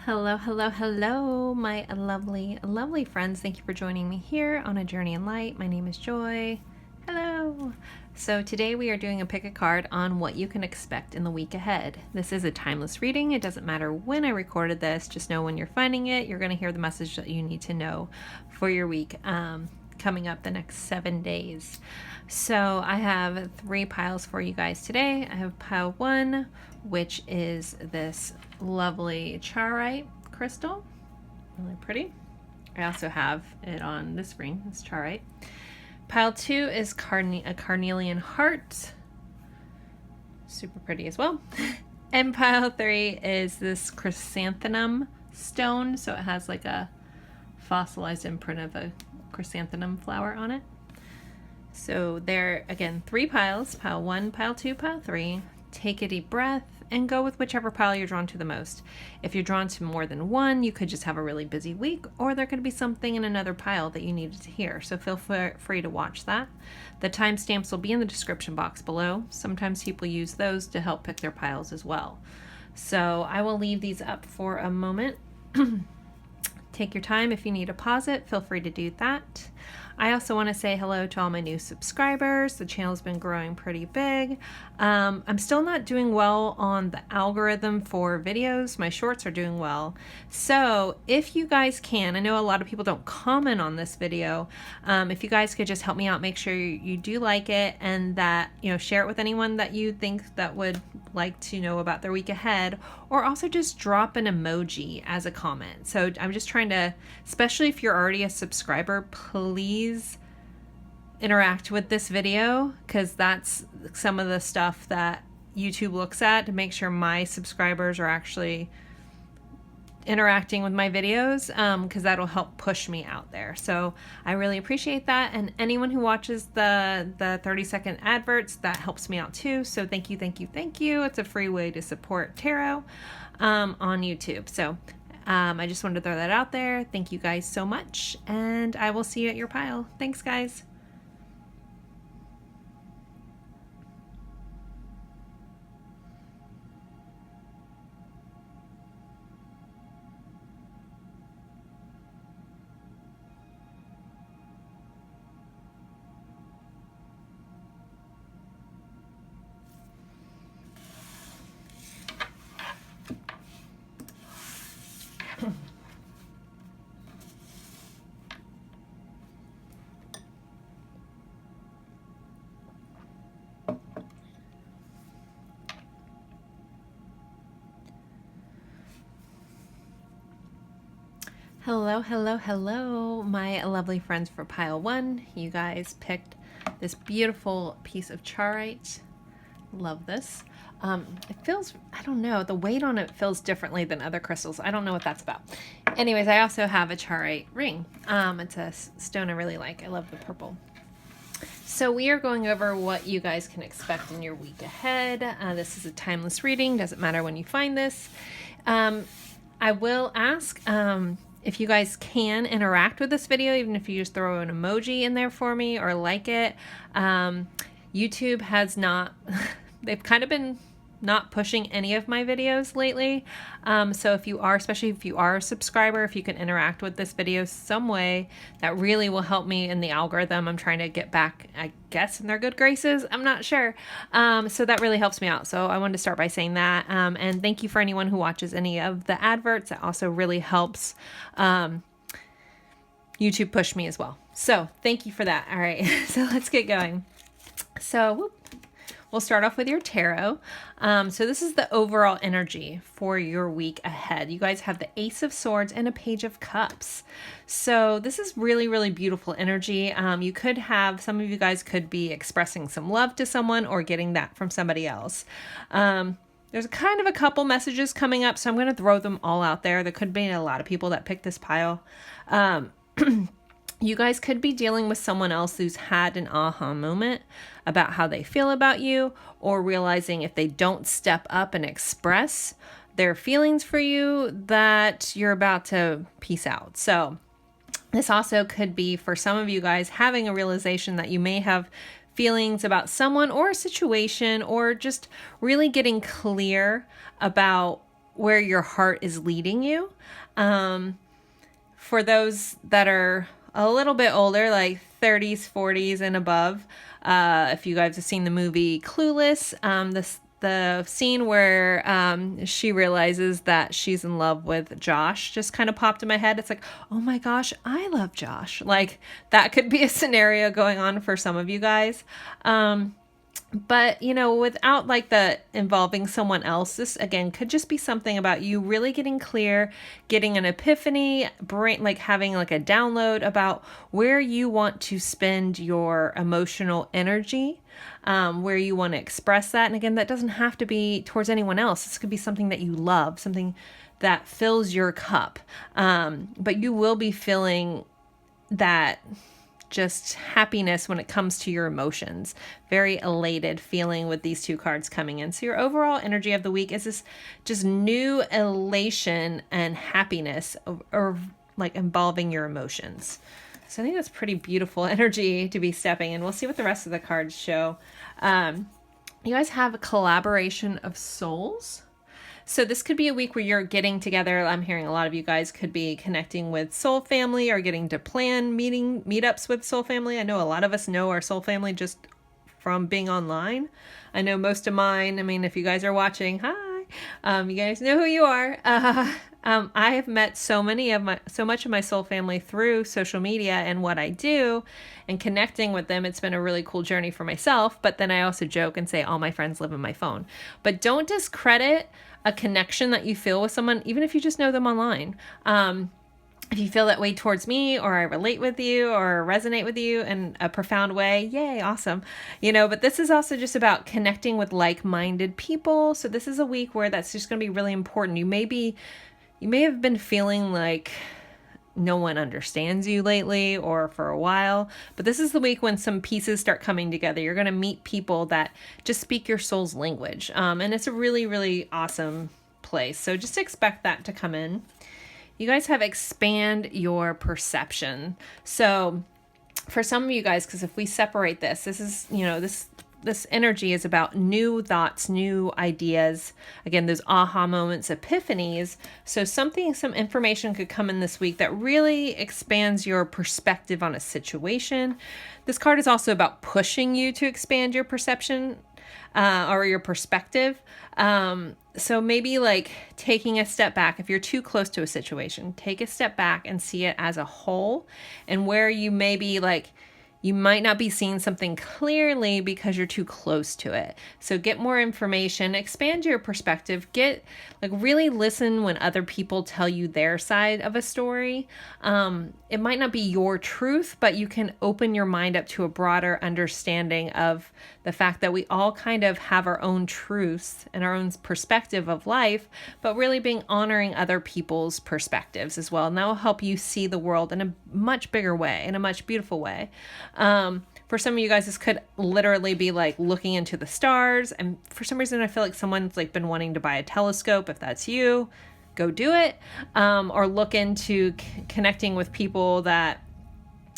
Hello, hello, hello, my lovely, lovely friends. Thank you for joining me here on A Journey in Light. My name is Joy. Hello. So today we are doing a pick a card on what you can expect in the week ahead. This is a timeless reading. It doesn't matter when I recorded this. Just know when you're finding it, you're going to hear the message that you need to know for your week coming up the next 7 days. So I have 3 piles for you guys today. I have pile 1, which is this lovely charoite crystal, really pretty. I also have it on this ring, it's charoite. Pile 2 is a carnelian heart, super pretty as well. And pile 3 is this chrysanthemum stone, so it has like a fossilized imprint of a chrysanthemum flower on it. So there, again, 3 piles, pile 1, pile 2, pile 3. Take a deep breath and go with whichever pile you're drawn to the most. If you're drawn to more than one, you could just have a really busy week, or there could be something in another pile that you needed to hear. So feel free to watch that. The timestamps will be in the description box below. Sometimes people use those to help pick their piles as well. So I will leave these up for a moment. Take your time. If you need to pause it, feel free to do that. I also want to say hello to all my new subscribers. The channel's been growing pretty big. I'm still not doing well on the algorithm for videos. My shorts are doing well. So if you guys can, I know a lot of people don't comment on this video. If you guys could just help me out, make sure you do like it, and that, share it with anyone that you think that would like to know about their week ahead, or also just drop an emoji as a comment. So I'm just trying to, especially if you're already a subscriber, please interact with this video, because that's some of the stuff that YouTube looks at to make sure my subscribers are actually interacting with my videos, because that'll help push me out there. So I really appreciate that, and anyone who watches the 30-second adverts, that helps me out too. So thank you, thank you, thank you. It's a free way to support tarot on YouTube. So I just wanted to throw that out there. Thank you guys so much, and I will see you at your pile. Thanks, guys. Hello, hello, hello, my lovely friends for pile 1. You guys picked this beautiful piece of charoite. Love this. It feels, I don't know, the weight on it feels differently than other crystals. I don't know what that's about. Anyways, I also have a charoite ring. It's a stone I really like. I love the purple. So we are going over what you guys can expect in your week ahead. This is a timeless reading. Doesn't matter when you find this. I will ask if you guys can interact with this video, even if you just throw an emoji in there for me or like it. YouTube has not, they've kind of been not pushing any of my videos lately. So if you are, especially if you are a subscriber, if you can interact with this video some way, that really will help me in the algorithm. I'm trying to get back, I guess, in their good graces. I'm not sure. So that really helps me out. So I wanted to start by saying that. And thank you for anyone who watches any of the adverts. That also really helps YouTube push me as well. So thank you for that. All right, so let's get going. So we'll start off with your tarot. So this is the overall energy for your week ahead. You guys have the Ace of Swords and a Page of Cups. So this is really, really beautiful energy. You could have, some of you guys could be expressing some love to someone or getting that from somebody else. There's kind of a couple messages coming up, so I'm going to throw them all out there. There could be a lot of people that picked this pile. You guys could be dealing with someone else who's had an aha moment about how they feel about you, or realizing if they don't step up and express their feelings for you, that you're about to peace out. So this also could be for some of you guys having a realization that you may have feelings about someone or a situation, or just really getting clear about where your heart is leading you. For those that are a little bit older, like 30s, 40s and above, if you guys have seen the movie Clueless, the scene where she realizes that she's in love with Josh just kind of popped in my head. It's like, oh my gosh, I love Josh. Like, that could be a scenario going on for some of you guys. But, you know, without like the involving someone else, this again could just be something about you really getting clear, getting an epiphany, like having like a download about where you want to spend your emotional energy, where you want to express that. And again, that doesn't have to be towards anyone else. This could be something that you love, something that fills your cup. But you will be feeling that just happiness when it comes to your emotions. Very elated feeling with these two cards coming in. So your overall energy of the week is this just new elation and happiness or like involving your emotions. So I think that's pretty beautiful energy to be stepping in. We'll see what the rest of the cards show. You guys have a collaboration of souls. So this could be a week where you're getting together. I'm hearing a lot of you guys could be connecting with soul family or getting to plan meetups with soul family. I know a lot of us know our soul family just from being online. I know most of mine. I mean, if you guys are watching, hi, you guys know who you are. I have met so much of my soul family through social media and what I do and connecting with them. It's been a really cool journey for myself. But then I also joke and say all my friends live in my phone. But don't discredit a connection that you feel with someone, even if you just know them online. If you feel that way towards me, or I relate with you or resonate with you in a profound way, yay, awesome. You know, but this is also just about connecting with like-minded people. So this is a week where that's just going to be really important. You may have been feeling like no one understands you lately or for a while, but this is the week when some pieces start coming together. You're going to meet people that just speak your soul's language. And it's a really, really awesome place. So just expect that to come in. You guys have expand your perception. So for some of you guys, because if we separate this is, you know, this energy is about new thoughts, new ideas. Again, those aha moments, epiphanies. So some information could come in this week that really expands your perspective on a situation. This card is also about pushing you to expand your perception or your perspective. So maybe like taking a step back. If you're too close to a situation, take a step back and see it as a whole, and where you may be like, you might not be seeing something clearly because you're too close to it. So get more information, expand your perspective, really listen when other people tell you their side of a story. It might not be your truth, but you can open your mind up to a broader understanding of the fact that we all kind of have our own truths and our own perspective of life, but really being honoring other people's perspectives as well. And that will help you see the world in a much bigger way, in a much beautiful way. For some of you guys, this could literally be like looking into the stars. And for some reason, I feel like someone's like been wanting to buy a telescope. If that's you, go do it. Or look into connecting with people that,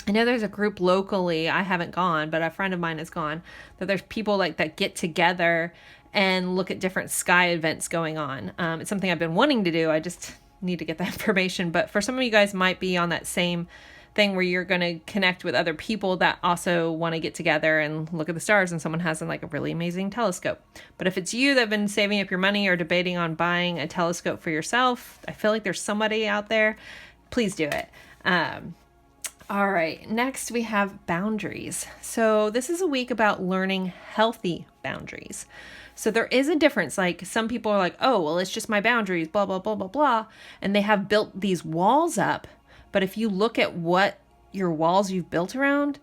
I know there's a group locally, I haven't gone, but a friend of mine has gone, that there's people like that get together and look at different sky events going on. It's something I've been wanting to do. I just need to get that information. But for some of you guys might be on that same thing where you're going to connect with other people that also want to get together and look at the stars, and someone has like a really amazing telescope. But if it's you that have been saving up your money or debating on buying a telescope for yourself, I feel like there's somebody out there, please do it. All right, next we have boundaries. So this is a week about learning healthy boundaries. So there is a difference. Like some people are like, oh, well, it's just my boundaries, blah, blah, blah, blah, blah. And they have built these walls up. But if you look at what your walls you've built around,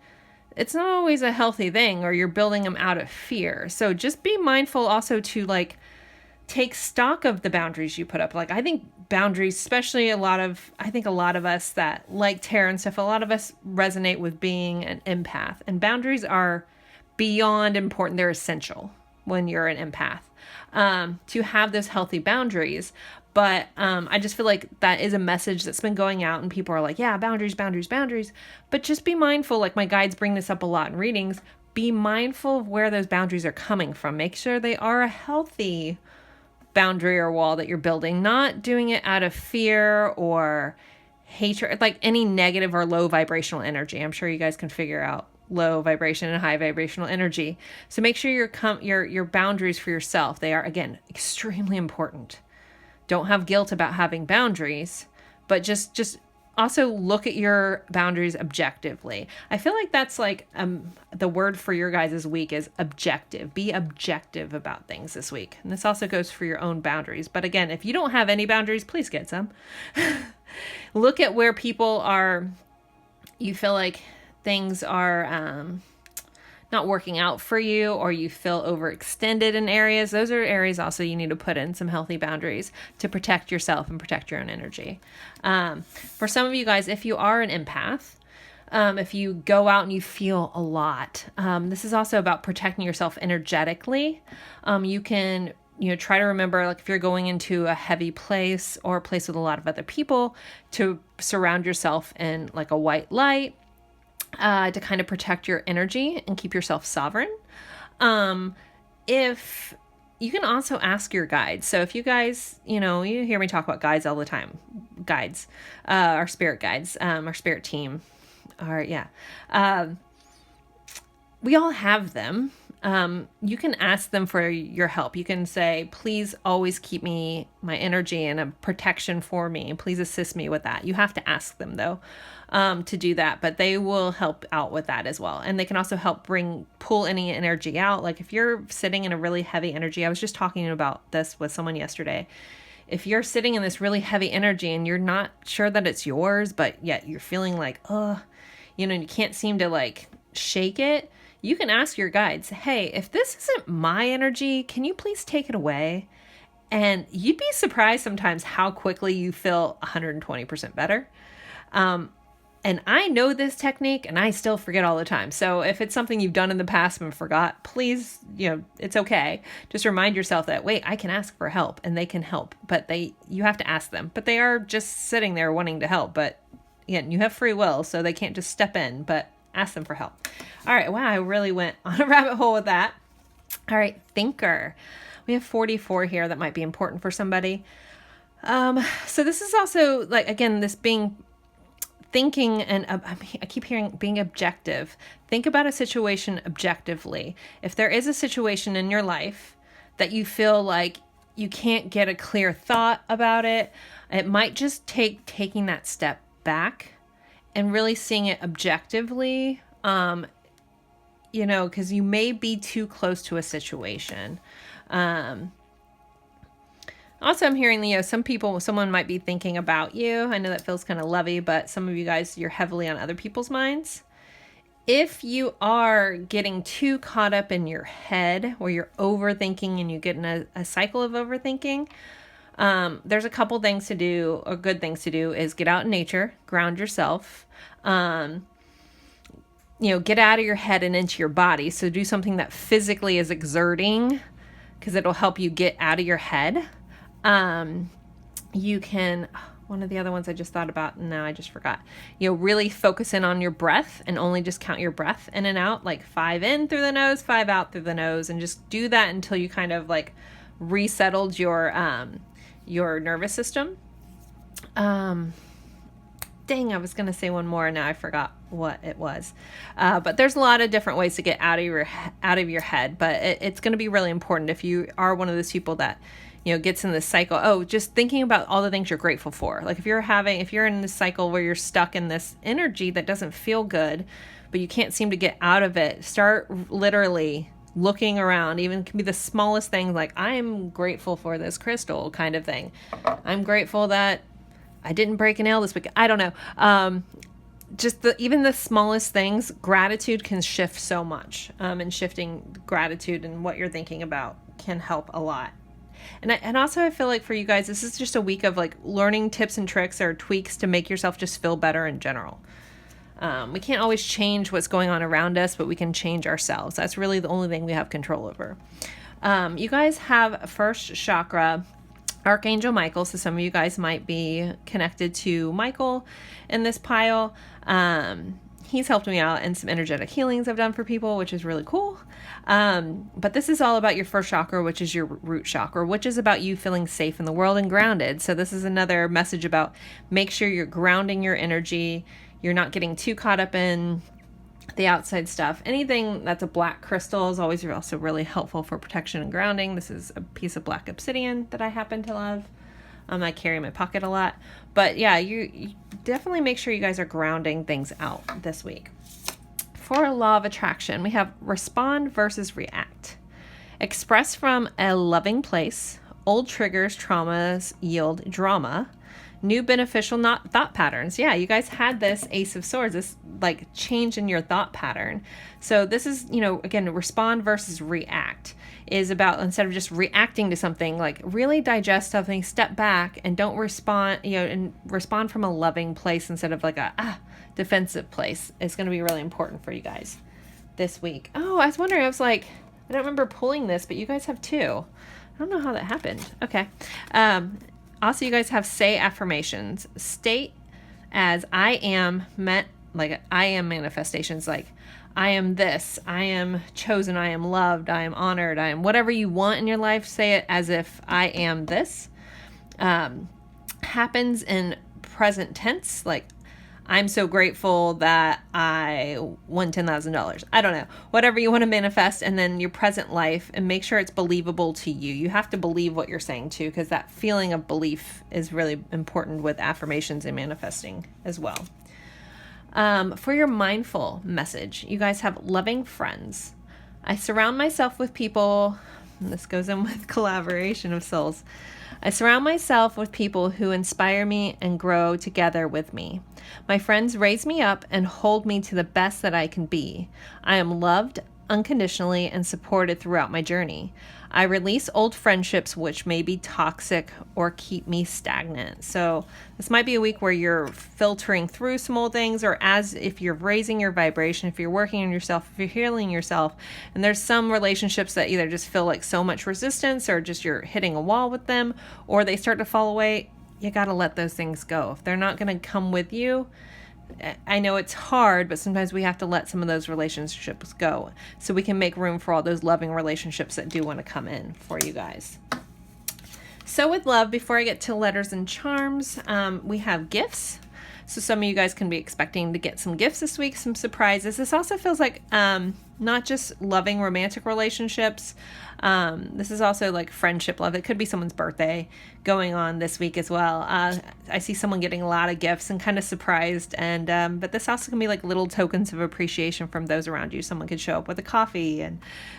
it's not always a healthy thing, or you're building them out of fear. So just be mindful also to like take stock of the boundaries you put up. Like I think boundaries, especially a lot of us that like tarot and stuff, a lot of us resonate with being an empath, and boundaries are beyond important. They're essential when you're an empath, to have those healthy boundaries. But I just feel like that is a message that's been going out, and people are like, yeah, boundaries, boundaries, boundaries. But just be mindful, like my guides bring this up a lot in readings, be mindful of where those boundaries are coming from. Make sure they are a healthy boundary or wall that you're building, not doing it out of fear or hatred, like any negative or low vibrational energy. I'm sure you guys can figure out low vibration and high vibrational energy. So make sure your boundaries for yourself, they are, again, extremely important. Don't have guilt about having boundaries, but just also look at your boundaries objectively. I feel like that's like the word for your guys' week is objective. Be objective about things this week. And this also goes for your own boundaries. But again, if you don't have any boundaries, please get some. Look at where people are, you feel like things are not working out for you, or you feel overextended in areas. Those are areas also you need to put in some healthy boundaries to protect yourself and protect your own energy. For some of you guys, if you are an empath, if you go out and you feel a lot, this is also about protecting yourself energetically. You can, try to remember, like if you're going into a heavy place or a place with a lot of other people, to surround yourself in like a white light, to kind of protect your energy and keep yourself sovereign. If you can also ask your guides. So if you guys, you hear me talk about guides all the time, guides, our spirit guides, our spirit team, we all have them. You can ask them for your help. You can say, please always keep my energy and a protection for me. Please assist me with that. You have to ask them though, to do that, but they will help out with that as well. And they can also help pull any energy out. Like if you're sitting in a really heavy energy, I was just talking about this with someone yesterday. If you're sitting in this really heavy energy and you're not sure that it's yours, but yet you're feeling like, you can't seem to like shake it, you can ask your guides, hey, if this isn't my energy, can you please take it away? And you'd be surprised sometimes how quickly you feel 120% better. And I know this technique and I still forget all the time. So if it's something you've done in the past and forgot, please, it's okay. Just remind yourself that, wait, I can ask for help and they can help, but you have to ask them. But they are just sitting there wanting to help. But again, you have free will, so they can't just step in, but ask them for help. All right. Wow. I really went on a rabbit hole with that. All right. Thinker. We have 44 here. That might be important for somebody. So this is also like, again, this being thinking, and I keep hearing being objective. Think about a situation objectively. If there is a situation in your life that you feel like you can't get a clear thought about it, it might just take taking that step back and really seeing it objectively, because you may be too close to a situation. Also, I'm hearing, someone might be thinking about you. I know that feels kind of lovey, but some of you guys, you're heavily on other people's minds. If you are getting too caught up in your head, where you're overthinking and you get in a cycle of overthinking, there's a couple things to do, or good things to do, is get out in nature, ground yourself, get out of your head and into your body. So do something that physically is exerting, because it'll help you get out of your head. You can, one of the other ones I just thought about, and now I just forgot, really focus in on your breath and only just count your breath in and out, like 5 in through the nose, 5 out through the nose, and just do that until you kind of like resettled your nervous system. Dang, I was going to say one more and now I forgot what it was. But there's a lot of different ways to get out of your head, but it's going to be really important if you are one of those people that, gets in this cycle. Just thinking about all the things you're grateful for. Like if you're in this cycle where you're stuck in this energy that doesn't feel good, but you can't seem to get out of it, start literally looking around. Even it can be the smallest thing, like I'm grateful for this crystal kind of thing. I'm grateful that I didn't break a nail this week. I don't know. Even the smallest things, gratitude can shift so much. And shifting gratitude and what you're thinking about can help a lot. And also I feel like for you guys, this is just a week of like learning tips and tricks or tweaks to make yourself just feel better in general. We can't always change what's going on around us, but we can change ourselves. That's really the only thing we have control over. You guys have first chakra, Archangel Michael. So some of you guys might be connected to Michael in this pile. he's helped me out in some energetic healings I've done for people, which is really cool. But this is all about your first chakra, which is your root chakra, which is about you feeling safe in the world and grounded. So this is another message about make sure you're grounding your energy. You're not getting too caught up in the outside stuff. Anything that's a black crystal is always also really helpful for protection and grounding. This is a piece of black obsidian that I happen to love. I carry in my pocket a lot. But yeah, you definitely make sure you guys are grounding things out this week. For law of attraction, we have respond versus react. Express from a loving place. Old triggers, traumas yield drama. New beneficial not thought patterns. Yeah, you guys had this Ace of Swords, this like change in your thought pattern. So this is, again, respond versus react is about, instead of just reacting to something, like really digest something, step back and don't respond, and respond from a loving place instead of like a defensive place. It's going to be really important for you guys this week. Oh, I was wondering, I don't remember pulling this, but you guys have two. I don't know how that happened. Okay. Also, you guys have say affirmations. State as I am like I am manifestations, like I am this, I am chosen, I am loved, I am honored, I am whatever you want in your life. Say it as if I am this. Happens in present tense, like I'm so grateful that I won $10,000. I don't know. Whatever you want to manifest, and then your present life, and make sure it's believable to you. You have to believe what you're saying too, because that feeling of belief is really important with affirmations and manifesting as well. For your mindful message, you guys have loving friends. I surround myself with people, and this goes in with collaboration of souls. I surround myself with people who inspire me and grow together with me. My friends raise me up and hold me to the best that I can be. I am loved unconditionally and supported throughout my journey. I release old friendships which may be toxic or keep me stagnant. So this might be a week where you're filtering through some old things, or as if you're raising your vibration, if you're working on yourself, if you're healing yourself, and there's some relationships that either just feel like so much resistance, or just you're hitting a wall with them, or they start to fall away. You got to let those things go. If they're not going to come with you, I know it's hard, but sometimes we have to let some of those relationships go so we can make room for all those loving relationships that do want to come in for you guys. So with love, before I get to letters and charms, we have gifts. So some of you guys can be expecting to get some gifts this week, some surprises. This also feels like not just loving romantic relationships. This is also like friendship love. It could be someone's birthday going on this week as well. I see someone getting a lot of gifts and kind of surprised. And but this also can be like little tokens of appreciation from those around you. Someone could show up with a coffee, and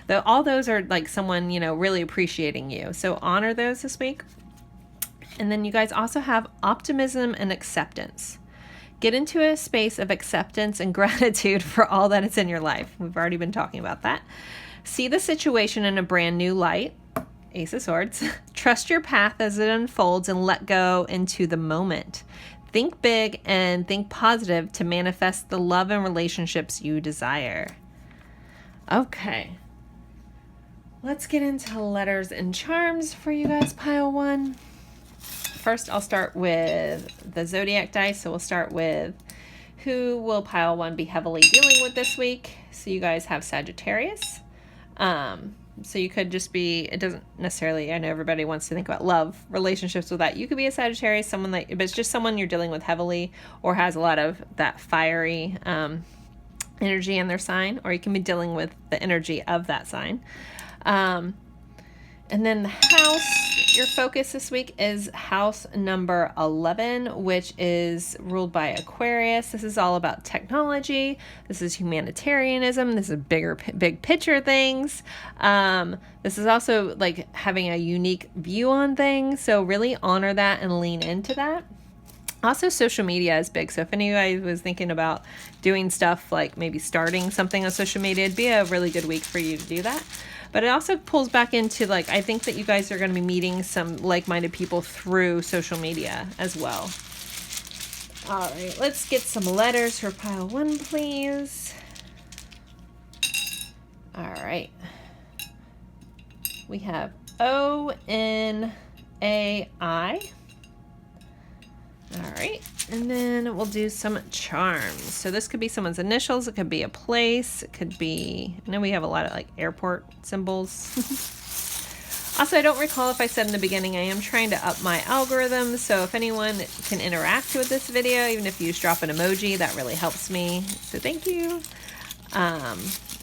all those are like someone, really appreciating you. So honor those this week. And then you guys also have optimism and acceptance. Get into a space of acceptance and gratitude for all that is in your life. We've already been talking about that. See the situation in a brand new light. Ace of Swords. Trust your path as it unfolds and let go into the moment. Think big and think positive to manifest the love and relationships you desire. Okay. Let's get into letters and charms for you guys, pile one. First, I'll start with the zodiac dice. So we'll start with who will pile one be heavily dealing with this week. So you guys have Sagittarius. So you could just be, it doesn't necessarily, I know everybody wants to think about love, relationships with that. You could be a Sagittarius, someone that, but it's just someone you're dealing with heavily or has a lot of that fiery energy in their sign, or you can be dealing with the energy of that sign. And then the house, your focus this week is house number 11, which is ruled by Aquarius. This is all about technology. This is humanitarianism. This is big picture things. This is also like having a unique view on things. So really honor that and lean into that. Also, social media is big. So if any of you guys was thinking about doing stuff like maybe starting something on social media, it'd be a really good week for you to do that. But it also pulls back into, like, I think that you guys are going to be meeting some like-minded people through social media as well. All right, let's get some letters for pile one, please. All right. We have O-N-A-I. All right. right, and then we'll do some charms. So this could be someone's initials, it could be a place, it could be, I know we have a lot of like airport symbols. Also, I don't recall if I said in the beginning, I am trying to up my algorithm, so if anyone can interact with this video, even if you just drop an emoji, that really helps me, so thank you. All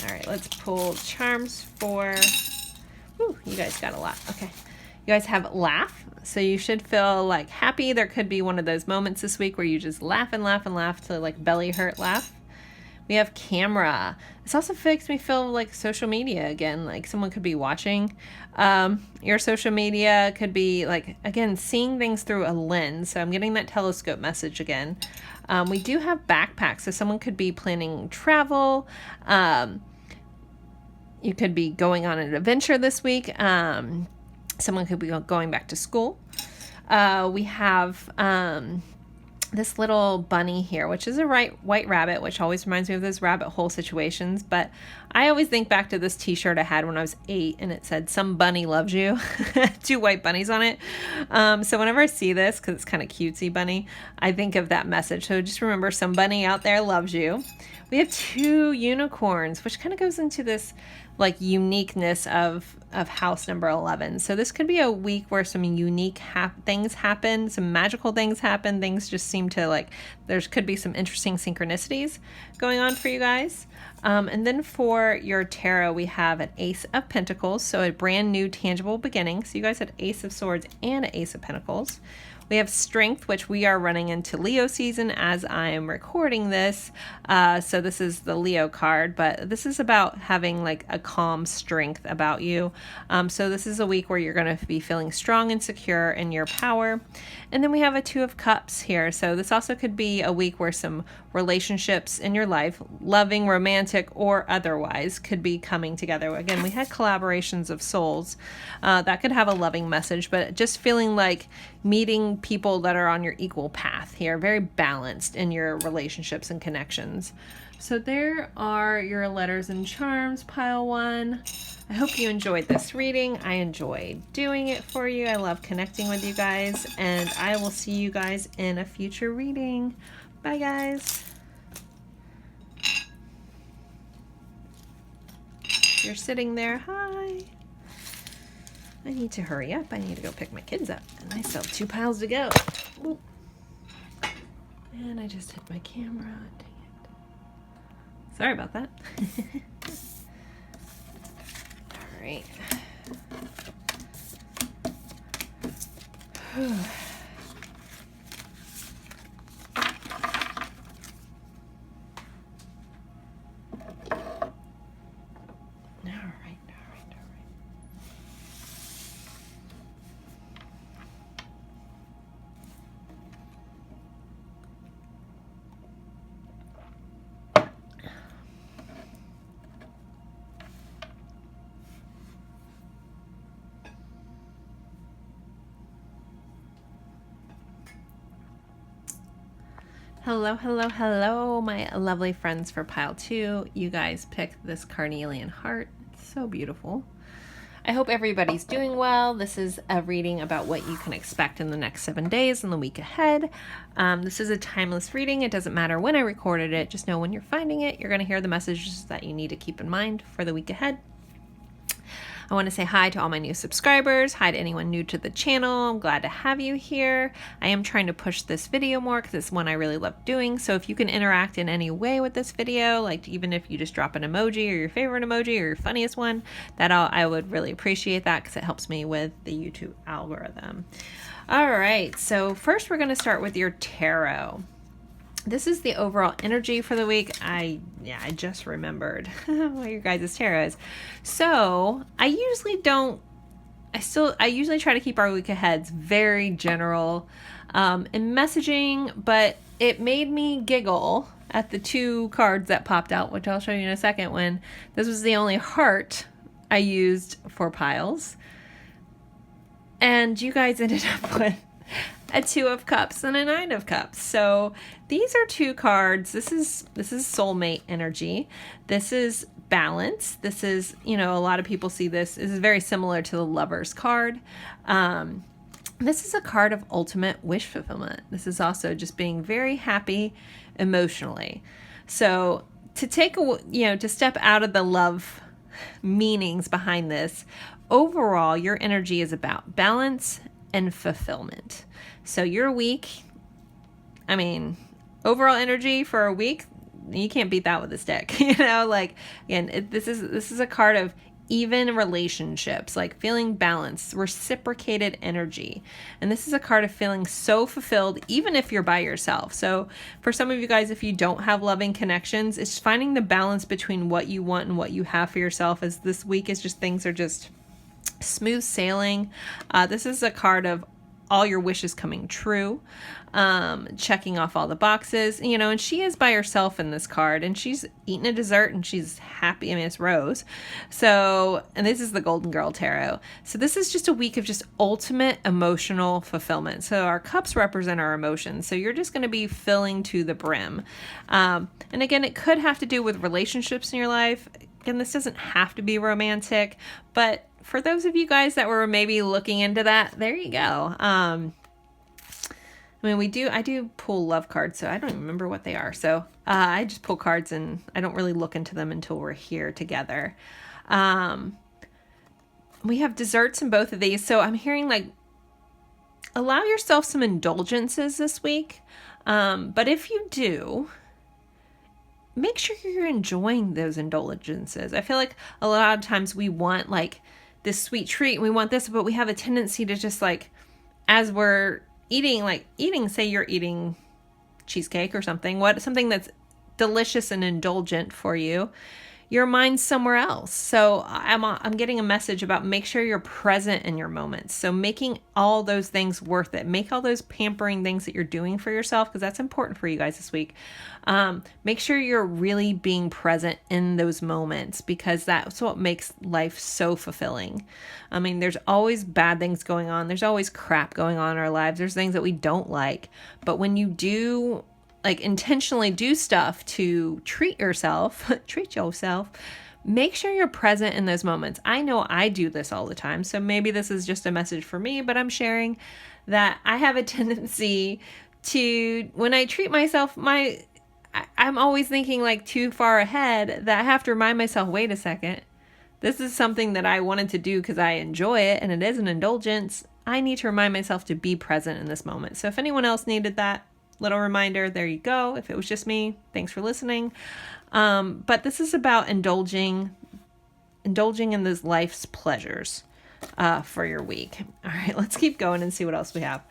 right, let's pull charms for, whew, you guys got a lot, okay. You guys have laugh, so you should feel like happy. There could be one of those moments this week where you just laugh and laugh and laugh to like belly hurt laugh. We have camera. This also makes me feel like social media again, like someone could be watching. Your social media could be like, again, seeing things through a lens. So I'm getting that telescope message again. We do have backpacks, so someone could be planning travel. You could be going on an adventure this week. Someone could be going back to school. We have this little bunny here, which is a white rabbit, which always reminds me of those rabbit hole situations. But I always think back to this t-shirt I had when I was 8, and it said, "Some bunny loves you." 2 white bunnies on it. So whenever I see this, because it's kind of cutesy bunny, I think of that message. So just remember, some bunny out there loves you. We have 2 unicorns, which kind of goes into this like uniqueness of house number 11. So this could be a week where some unique things happen, some magical things happen. Things just seem to like, there could be some interesting synchronicities going on for you guys. And then for your tarot, we have an Ace of Pentacles, so a brand new tangible beginning. So you guys had Ace of Swords and an Ace of Pentacles. We have Strength, which we are running into Leo season as I am recording this. So this is the Leo card, but this is about having like a calm strength about you. So this is a week where you're going to be feeling strong and secure in your power. And then we have a 2 of Cups here. So this also could be a week where some relationships in your life, loving, romantic, or otherwise, could be coming together. Again, we had collaborations of souls. That could have a loving message, but just feeling like meeting people that are on your equal path here, very balanced in your relationships and connections. So there are your letters and charms, pile 1. I hope you enjoyed this reading. I enjoyed doing it for you. I love connecting with you guys, and I will see you guys in a future reading. Bye, guys. You're sitting there. Hi. I need to hurry up. I need to go pick my kids up, and I still have 2 piles to go. Ooh. And I just hit my camera. Dang it. Sorry about that. All right. Hello, hello, hello, my lovely friends for pile 2. You guys picked this carnelian heart. It's so beautiful. I hope everybody's doing well. This is a reading about what you can expect in the next 7 days and the week ahead. This is a timeless reading. It doesn't matter when I recorded it. Just know when you're finding it, you're going to hear the messages that you need to keep in mind for the week ahead. I want to say hi to all my new subscribers. Hi to anyone new to the channel. I'm glad to have you here. I am trying to push this video more because it's one I really love doing. So if you can interact in any way with this video, like even if you just drop an emoji or your favorite emoji or your funniest one, I would really appreciate that because it helps me with the YouTube algorithm. All right, so first we're going to start with your tarot. This is the overall energy for the week. I just remembered what your guys' tarot is. So I usually try to keep our week aheads very general in messaging, but it made me giggle at the 2 cards that popped out, which I'll show you in a second, when this was the only heart I used for piles. And you guys ended up with a 2 of Cups and a 9 of Cups. So these are 2 cards. This is soulmate energy. This is balance. This is, a lot of people see this. This is very similar to the Lover's card. This is a card of ultimate wish fulfillment. This is also just being very happy emotionally. So to take a, to step out of the love meanings behind this, overall, your energy is about balance and fulfillment. So your week, I mean, overall energy for a week, you can't beat that with a stick. Like, again, this is a card of even relationships, like feeling balanced, reciprocated energy. And this is a card of feeling so fulfilled, even if you're by yourself. So for some of you guys, if you don't have loving connections, it's finding the balance between what you want and what you have for yourself, as this week is just, things are just smooth sailing. This is a card of all your wishes coming true, checking off all the boxes, and she is by herself in this card, and she's eating a dessert and she's happy. I mean, it's Rose. So, and this is the Golden Girl Tarot. So this is just a week of just ultimate emotional fulfillment. So our cups represent our emotions. So you're just going to be filling to the brim. And again, it could have to do with relationships in your life. Again, this doesn't have to be romantic, but for those of you guys that were maybe looking into that, there you go. I mean, I do pull love cards, so I don't even remember what they are. So I just pull cards and I don't really look into them until we're here together. We have desserts in both of these. So I'm hearing like, allow yourself some indulgences this week. But if you do, make sure you're enjoying those indulgences. I feel like a lot of times we want like this sweet treat, we want this, but we have a tendency to just like, as we're eating, say you're eating cheesecake or something that's delicious and indulgent for you, your mind's somewhere else. So I'm getting a message about make sure you're present in your moments. So making all those things worth it. Make all those pampering things that you're doing for yourself, because that's important for you guys this week. Make sure you're really being present in those moments, because that's what makes life so fulfilling. I mean, there's always bad things going on. There's always crap going on in our lives. There's things that we don't like. But when you do intentionally do stuff to treat yourself, make sure you're present in those moments. I know I do this all the time, so maybe this is just a message for me, but I'm sharing that I have a tendency to, when I treat myself, I'm always thinking like too far ahead, that I have to remind myself, wait a second, this is something that I wanted to do because I enjoy it and it is an indulgence. I need to remind myself to be present in this moment. So if anyone else needed that little reminder, there you go. If it was just me, thanks for listening. But this is about indulging in those life's pleasures for your week. All right, let's keep going and see what else we have.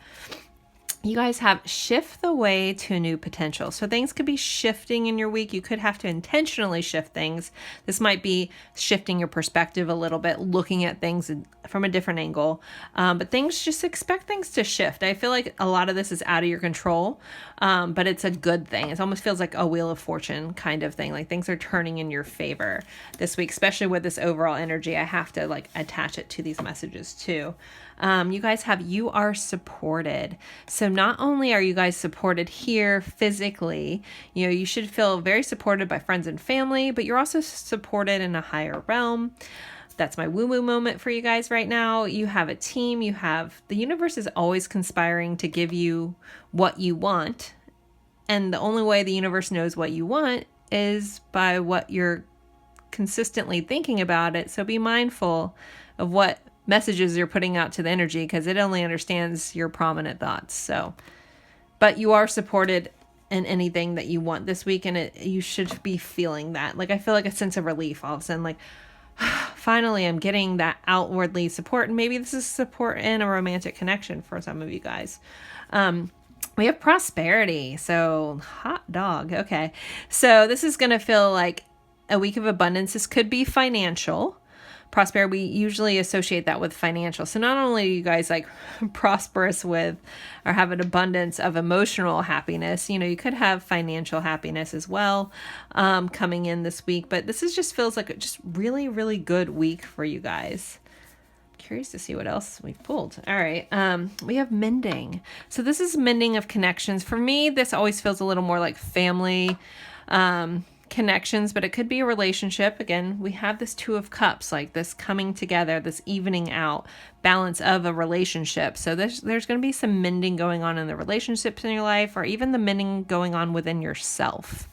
You guys have shift the way to a new potential. So things could be shifting in your week. You could have to intentionally shift things. This might be shifting your perspective a little bit, looking at things from a different angle. But just expect things to shift. I feel like a lot of this is out of your control, but it's a good thing. It almost feels like a Wheel of Fortune kind of thing. Like things are turning in your favor this week, especially with this overall energy. I have to attach it to these messages too. You guys you are supported. So not only are you guys supported here physically, you should feel very supported by friends and family, but you're also supported in a higher realm. That's my woo-woo moment for you guys right now. You have a team. The universe is always conspiring to give you what you want. And the only way the universe knows what you want is by what you're consistently thinking about it. So be mindful of what messages you're putting out to the energy, because it only understands your prominent thoughts. So, but you are supported in anything that you want this week, and you should be feeling that. I feel like a sense of relief all of a sudden, finally I'm getting that outwardly support. And maybe this is support in a romantic connection for some of you guys. We have prosperity. So hot dog. Okay. So this is going to feel like a week of abundance. This could be financial. Prosperity, we usually associate that with financial. So not only are you guys prosperous with or have an abundance of emotional happiness, you could have financial happiness as well coming in this week. But this just feels like a just really, really good week for you guys. Curious to see what else we've pulled. All right. We have mending. So this is mending of connections. For me, this always feels a little more like family connections, but it could be a relationship. Again, we have this Two of Cups, like this coming together, this evening out balance of a relationship. So there's going to be some mending going on in the relationships in your life, or even the mending going on within yourself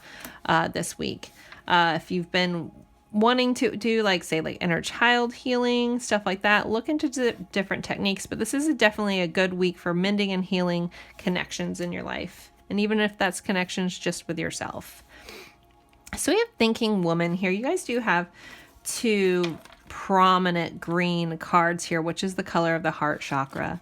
this week. If you've been wanting to do like inner child healing, stuff like that, look into different techniques. But this is definitely a good week for mending and healing connections in your life. And even if that's connections just with yourself. So we have Thinking Woman here. You guys do have two prominent green cards here, which is the color of the heart chakra.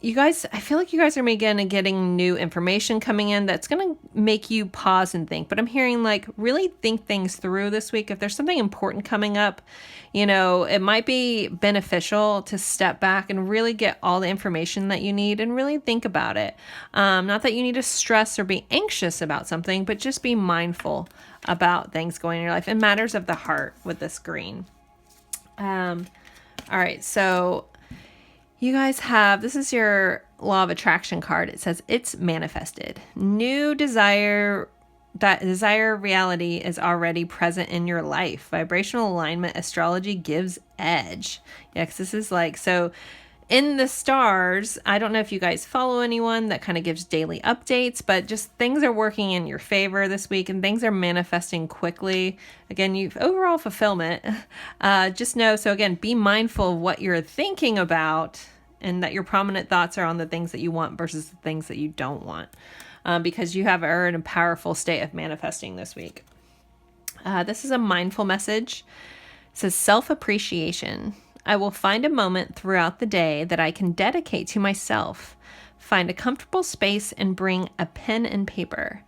You guys, I feel like you guys are getting new information coming in that's going to make you pause and think. But I'm hearing like really think things through this week. If there's something important coming up, you know, it might be beneficial to step back and really get all the information that you need and really think about it. Not that you need to stress or be anxious about something, but just be mindful about things going in your life and matters of the heart with this green. All right, so you guys have, this is your Law of Attraction card. It says it's manifested. New desire, that desire reality is already present in your life. Vibrational alignment astrology gives edge. Yeah, because this is like, so in the stars, I don't know if you guys follow anyone that kind of gives daily updates, but just things are working in your favor this week and things are manifesting quickly. Again, you've overall fulfillment. Just know, so again, be mindful of what you're thinking about and that your prominent thoughts are on the things that you want versus the things that you don't want, because you are in a powerful state of manifesting this week. This is a mindful message. It says self-appreciation. I will find a moment throughout the day that I can dedicate to myself. Find a comfortable space and bring a pen and paper.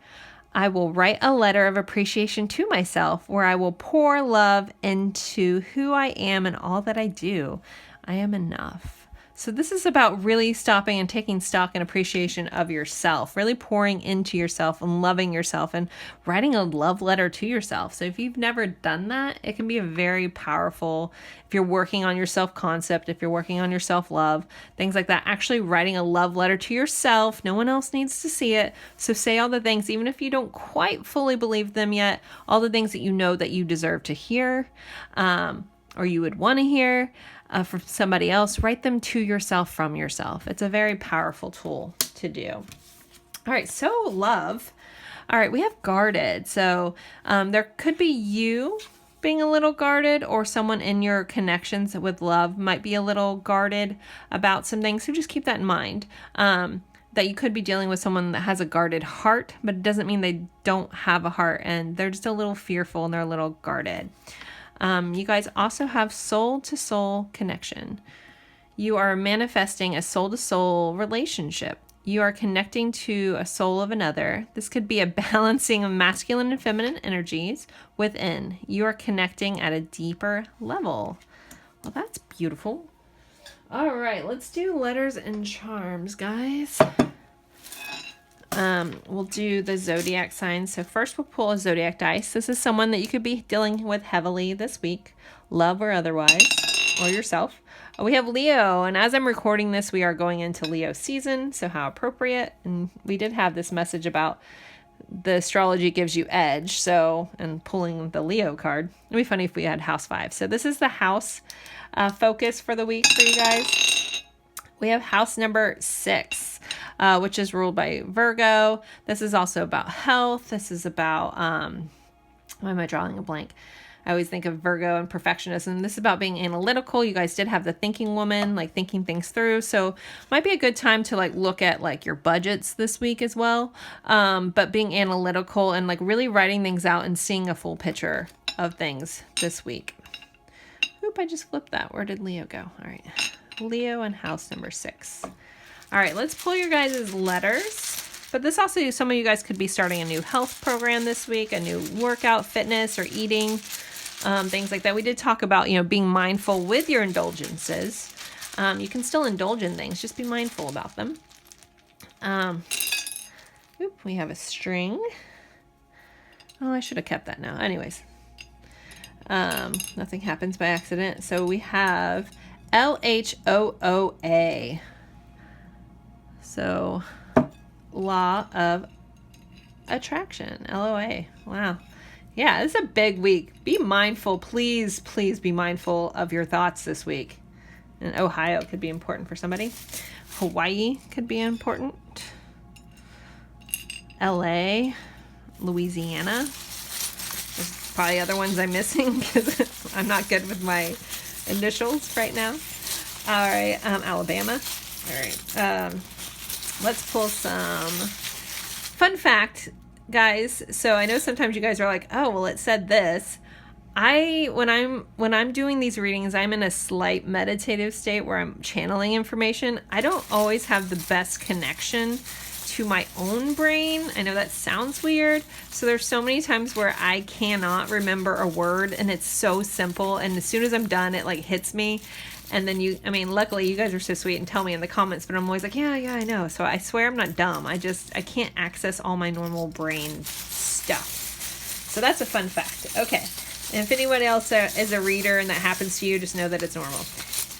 I will write a letter of appreciation to myself where I will pour love into who I am and all that I do. I am enough. So this is about really stopping and taking stock and appreciation of yourself, really pouring into yourself and loving yourself and writing a love letter to yourself. So if you've never done that, it can be a very powerful, if you're working on your self-concept, if you're working on your self-love, things like that, actually writing a love letter to yourself. No one else needs to see it. So say all the things, even if you don't quite fully believe them yet, all the things that you know that you deserve to hear, or you would want to hear from somebody else, write them to yourself from yourself. It's a very powerful tool to do. All right, so love. All right, we have guarded. So there could be you being a little guarded, or someone in your connections with love might be a little guarded about some things. So just keep that in mind. That you could be dealing with someone that has a guarded heart, but it doesn't mean they don't have a heart and they're just a little fearful and they're a little guarded. You guys also have soul-to-soul connection. You are manifesting a soul-to-soul relationship. You are connecting to a soul of another. This could be a balancing of masculine and feminine energies within. You are connecting at a deeper level. Well, that's beautiful. All right, let's do letters and charms, guys. We'll do the zodiac signs. So first we'll pull a zodiac dice. This is someone that you could be dealing with heavily this week, love or otherwise, or yourself. We have Leo, and as I'm recording this, we are going into Leo season, so how appropriate. And we did have this message about the astrology gives you edge, so, and pulling the Leo card. It'd be funny if we had house 5. So this is the house focus for the week for you guys. We have house number 6. Which is ruled by Virgo. This is also about health. This is about, why am I drawing a blank? I always think of Virgo and perfectionism. This is about being analytical. You guys did have the thinking woman, like thinking things through. So might be a good time to like look at like your budgets this week as well. But being analytical and like really writing things out and seeing a full picture of things this week. Oop, I just flipped that. Where did Leo go? All right. Leo and house number 6. All right, let's pull your guys' letters. But this also, some of you guys could be starting a new health program this week, a new workout, fitness, or eating, things like that. We did talk about, you know, being mindful with your indulgences. You can still indulge in things, just be mindful about them. We have a string. Oh, I should have kept that now. Anyways, nothing happens by accident. So we have LHOOA. So, law of attraction. LOA. Wow. Yeah, it's a big week. Be mindful. Please, please be mindful of your thoughts this week. And Ohio could be important for somebody. Hawaii could be important. LA, Louisiana. There's probably other ones I'm missing because I'm not good with my initials right now. All right, Alabama. All right, let's pull some fun fact, guys. So I know sometimes you guys are like, oh, well, it said this. When I'm doing these readings, I'm in a slight meditative state where I'm channeling information. I don't always have the best connection to my own brain. I know that sounds weird. So there's so many times where I cannot remember a word and it's so simple. And as soon as I'm done, it like hits me. And then luckily you guys are so sweet and tell me in the comments, but I'm always like, yeah, I know. So I swear I'm not dumb. I can't access all my normal brain stuff. So that's a fun fact. Okay. And if anyone else is a reader and that happens to you, just know that it's normal.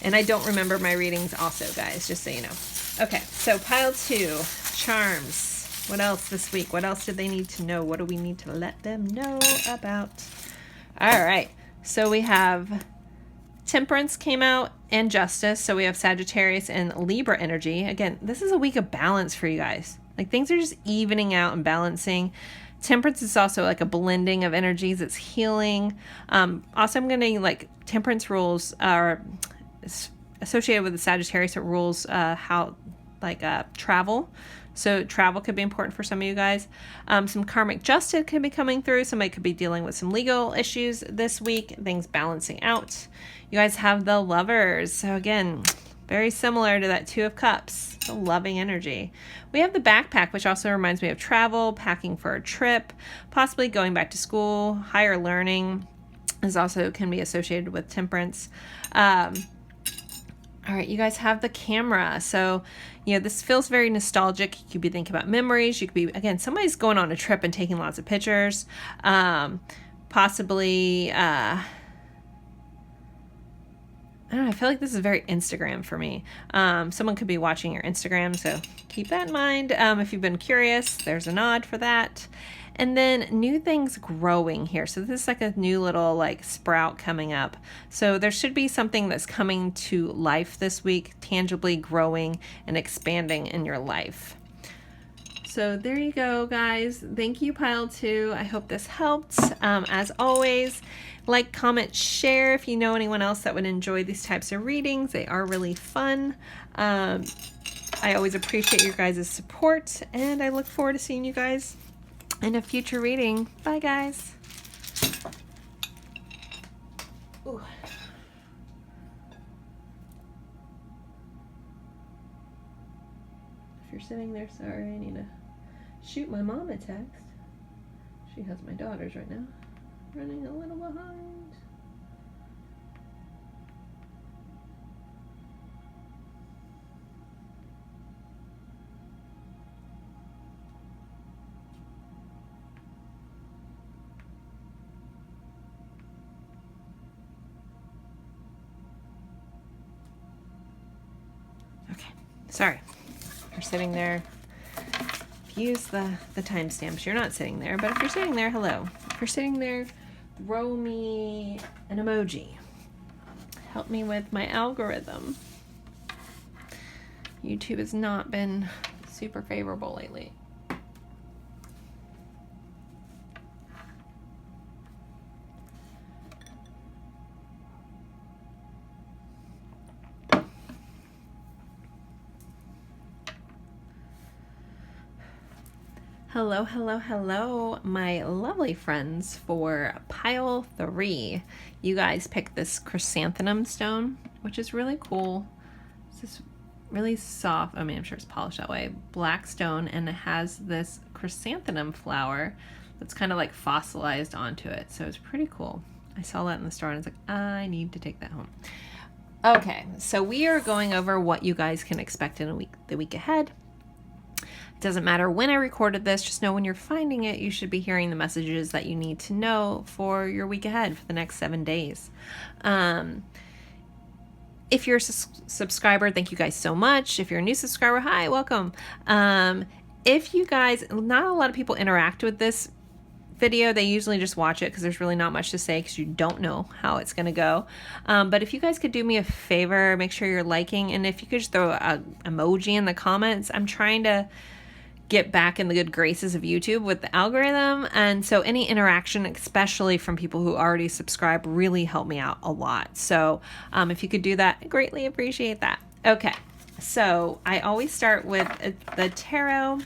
And I don't remember my readings also, guys, just so you know. Okay, so pile 2, charms. What else this week? What else do they need to know? What do we need to let them know about? All right, so we have Temperance came out and Justice. So we have Sagittarius and Libra energy. Again, this is a week of balance for you guys. Like things are just evening out and balancing. Temperance is also like a blending of energies. It's healing. Also, I'm going to Temperance rules are associated with the Sagittarius. It rules travel. So travel could be important for some of you guys. Some karmic justice could be coming through. Somebody could be dealing with some legal issues this week. Things balancing out. You guys have the Lovers. So again, very similar to that 2 of Cups. The loving energy. We have the Backpack, which also reminds me of travel, packing for a trip, possibly going back to school. Higher learning is also can be associated with Temperance. All right, you guys have the Camera. So, this feels very nostalgic. You could be thinking about memories. You could be, again, somebody's going on a trip and taking lots of pictures. Possibly, I don't know, I feel like this is very Instagram for me. Someone could be watching your Instagram, so keep that in mind. If you've been curious, there's a nod for that. And then new things growing here. So this is like a new little sprout coming up. So there should be something that's coming to life this week, tangibly growing and expanding in your life. So there you go, guys. Thank you, pile 2. I hope this helped. As always, like, comment, share if you know anyone else that would enjoy these types of readings. They are really fun. I always appreciate your guys' support, and I look forward to seeing you guys in a future reading. Bye, guys. Ooh. If you're sitting there, sorry, I need to shoot my mom a text. She has my daughters right now. Running a little behind. Okay, sorry. You're sitting there. Use the timestamps. You're not sitting there, but if you're sitting there, hello. If you're sitting there, throw me an emoji. Help me with my algorithm. YouTube has not been super favorable lately. Hello, hello, hello, my lovely friends for pile 3. You guys picked this chrysanthemum stone, which is really cool. It's this really soft, I'm sure it's polished that way, black stone, and it has this chrysanthemum flower that's kind of like fossilized onto it. So it's pretty cool. I saw that in the store and I was like, I need to take that home. Okay, so we are going over what you guys can expect in the week ahead. Doesn't matter when I recorded this, just know when you're finding it, you should be hearing the messages that you need to know for your week ahead for the next 7 days. If you're a subscriber, thank you guys so much. If you're a new subscriber, hi, welcome. if you guys, not a lot of people interact with this video. They usually just watch it because there's really not much to say because you don't know how it's going to go. But if you guys could do me a favor, make sure you're liking, and if you could just throw an emoji in the comments. I'm trying to get back in the good graces of YouTube with the algorithm, and so any interaction, especially from people who already subscribe, really help me out a lot. So if you could do that, I greatly appreciate that. Okay, so I always start with the tarot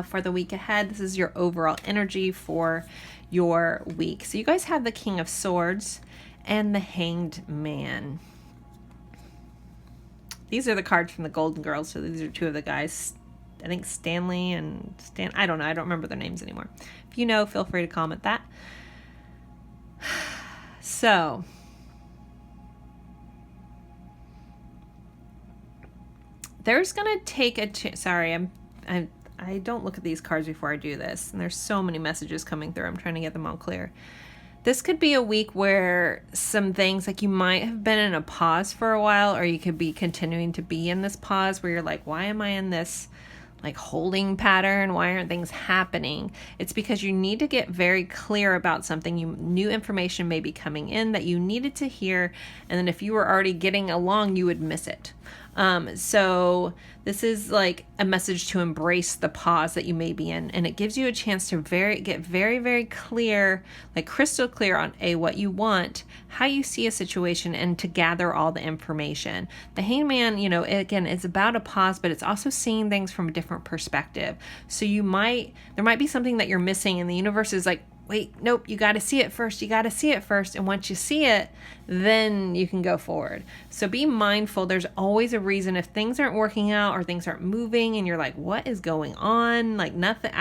for the week ahead. This is your overall energy for your week. So you guys have the King of Swords and the Hanged Man. These are the cards from the Golden Girls. So these are two of the guys. I think Stanley and Stan. I don't know. I don't remember their names anymore. If you know, feel free to comment that. So there's gonna take a sorry, I don't look at these cards before I do this, and there's so many messages coming through. I'm trying to get them all clear. This could be a week where some things, like you might have been in a pause for a while, or you could be continuing to be in this pause where you're like, why am I in this like holding pattern? Why aren't things happening? It's because you need to get very clear about something. New information may be coming in that you needed to hear, and then if you were already getting along, you would miss it. So this is like a message to embrace the pause that you may be in, and it gives you a chance to get very, very clear, like crystal clear on what you want, how you see a situation, and to gather all the information. The Hanged Man, you know, again, it's about a pause, but it's also seeing things from a different perspective. So there might be something that you're missing, and the universe is like, wait, nope, you got to see it first. You got to see it first. And once you see it, then you can go forward. So be mindful. There's always a reason if things aren't working out or things aren't moving and you're like, what is going on? Like nothing,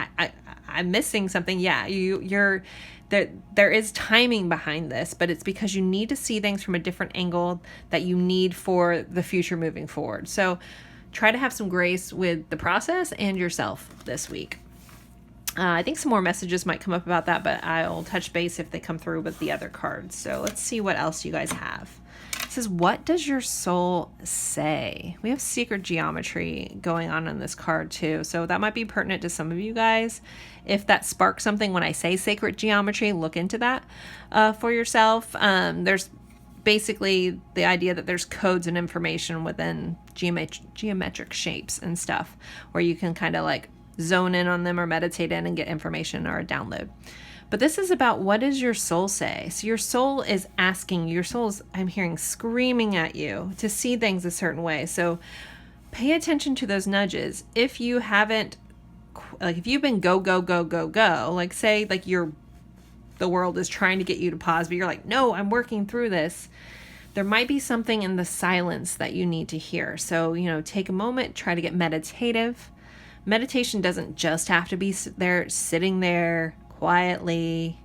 I'm missing something. Yeah, there is timing behind this, but it's because you need to see things from a different angle that you need for the future moving forward. So try to have some grace with the process and yourself this week. I think some more messages might come up about that, but I'll touch base if they come through with the other cards. So let's see what else you guys have. It says, what does your soul say? We have secret geometry going on in this card too. So that might be pertinent to some of you guys. If that sparks something when I say sacred geometry, look into that for yourself. There's basically the idea that there's codes and information within geometric shapes and stuff where you can kind of like zone in on them or meditate in and get information or a download. But this is about, what does your soul say? So your soul is asking, I'm hearing screaming at you to see things a certain way. So pay attention to those nudges. If you haven't, like if you've been go, like say like the world is trying to get you to pause, but you're like, no, I'm working through this. There might be something in the silence that you need to hear. So, take a moment, try to get meditative. Meditation doesn't just have to be sitting there quietly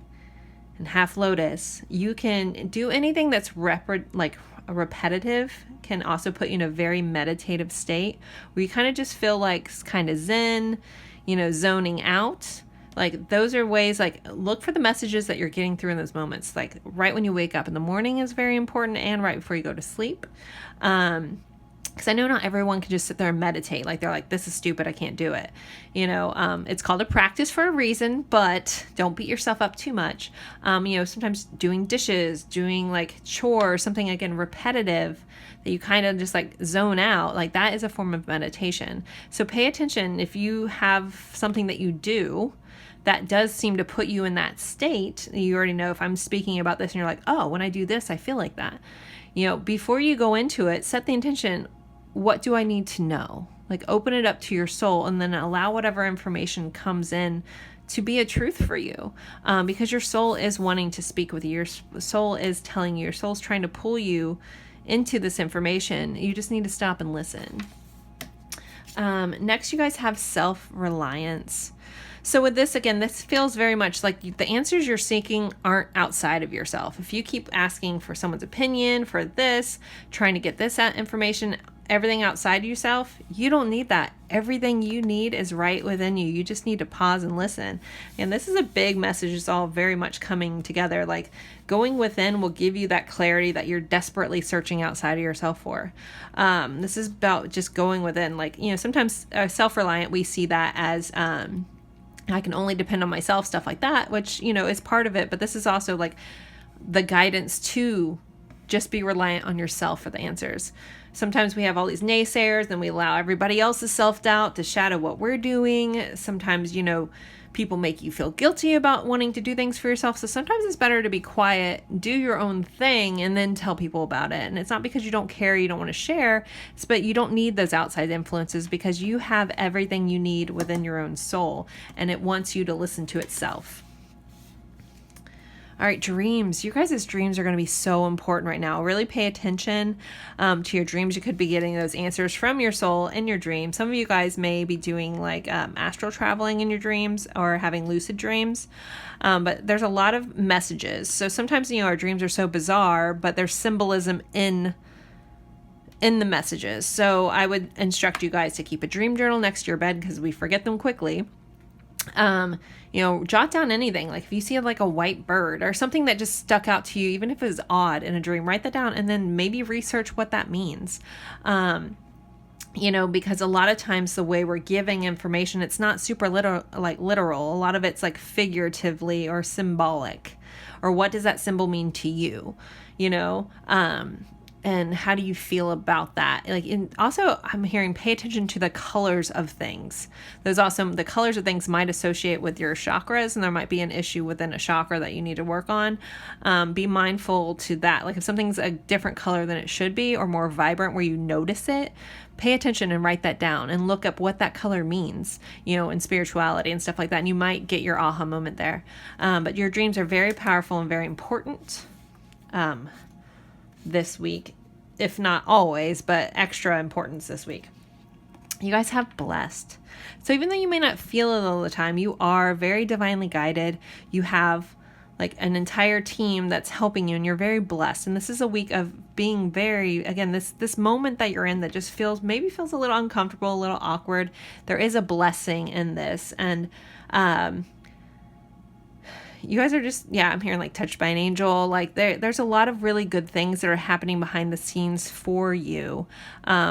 and half lotus. You can do anything that's repetitive, can also put you in a very meditative state where you kind of just feel like kind of zen, zoning out. Like those are ways, like look for the messages that you're getting through in those moments. Like right when you wake up in the morning is very important, and right before you go to sleep. Because I know not everyone can just sit there and meditate. Like they're like, this is stupid, I can't do it. It's called a practice for a reason, but don't beat yourself up too much. Sometimes doing dishes, doing like chores, something again repetitive that you kind of just like zone out, like that is a form of meditation. So pay attention if you have something that you do that does seem to put you in that state. You already know if I'm speaking about this and you're like, oh, when I do this, I feel like that. Before you go into it, set the intention. What do I need to know? Like open it up to your soul and then allow whatever information comes in to be a truth for you. Because your soul is wanting to speak with you. Your soul is telling you, your soul's trying to pull you into this information. You just need to stop and listen. Next, you guys have self-reliance. So with this, again, this feels very much like the answers you're seeking aren't outside of yourself. If you keep asking for someone's opinion for this, trying to get this information, everything outside yourself, you don't need that. Everything you need is right within you. You just need to pause and listen. And this is a big message. It's all very much coming together. Like, going within will give you that clarity that you're desperately searching outside of yourself for. This is about just going within. Like, sometimes self-reliant, we see that as I can only depend on myself, stuff like that, which, is part of it. But this is also like the guidance to just be reliant on yourself for the answers. Sometimes we have all these naysayers, then we allow everybody else's self-doubt to shadow what we're doing. Sometimes, people make you feel guilty about wanting to do things for yourself. So sometimes it's better to be quiet, do your own thing, and then tell people about it. And it's not because you don't care, you don't want to share, but you don't need those outside influences because you have everything you need within your own soul, and it wants you to listen to itself. All right, dreams. You guys' dreams are going to be so important right now. Really pay attention to your dreams. You could be getting those answers from your soul in your dreams. Some of you guys may be doing like astral traveling in your dreams or having lucid dreams. But there's a lot of messages. So sometimes, our dreams are so bizarre, but there's symbolism in the messages. So I would instruct you guys to keep a dream journal next to your bed because we forget them quickly. Jot down anything. Like if you see like a white bird or something that just stuck out to you, even if it was odd in a dream, write that down and then maybe research what that means. Because a lot of times the way we're giving information, it's not super literal. A lot of it's like figuratively or symbolic, or what does that symbol mean to you? And how do you feel about that? Also, I'm hearing pay attention to the colors of things. The colors of things might associate with your chakras, and there might be an issue within a chakra that you need to work on. Be mindful to that. Like if something's a different color than it should be, or more vibrant where you notice it, pay attention and write that down and look up what that color means, in spirituality and stuff like that. And you might get your aha moment there. But your dreams are very powerful and very important. This week, if not always, but extra importance this week. You guys have blessed. So even though you may not feel it all the time, you are very divinely guided. You have like an entire team that's helping you, and you're very blessed. And this is a week of being very, again, this moment that you're in that just feels a little uncomfortable, a little awkward. There is a blessing in this. And you guys are just, I'm hearing like touched by an angel. Like there's a lot of really good things that are happening behind the scenes for you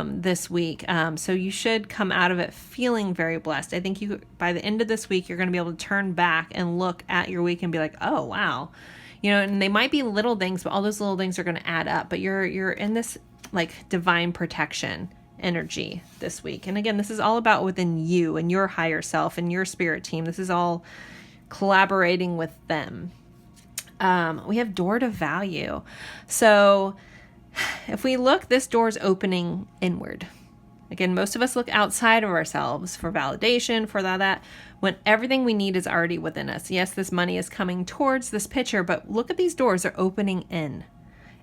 this week. So you should come out of it feeling very blessed. I think by the end of this week, you're going to be able to turn back and look at your week and be like, oh, wow. And they might be little things, but all those little things are going to add up. But you're in this like divine protection energy this week. And again, this is all about within you and your higher self and your spirit team. This is all collaborating with them. We have door to value. So if we look, this door is opening inward. Again, most of us look outside of ourselves for validation, for that, when everything we need is already within us. Yes, this money is coming towards this picture, but look at these doors. They're opening in.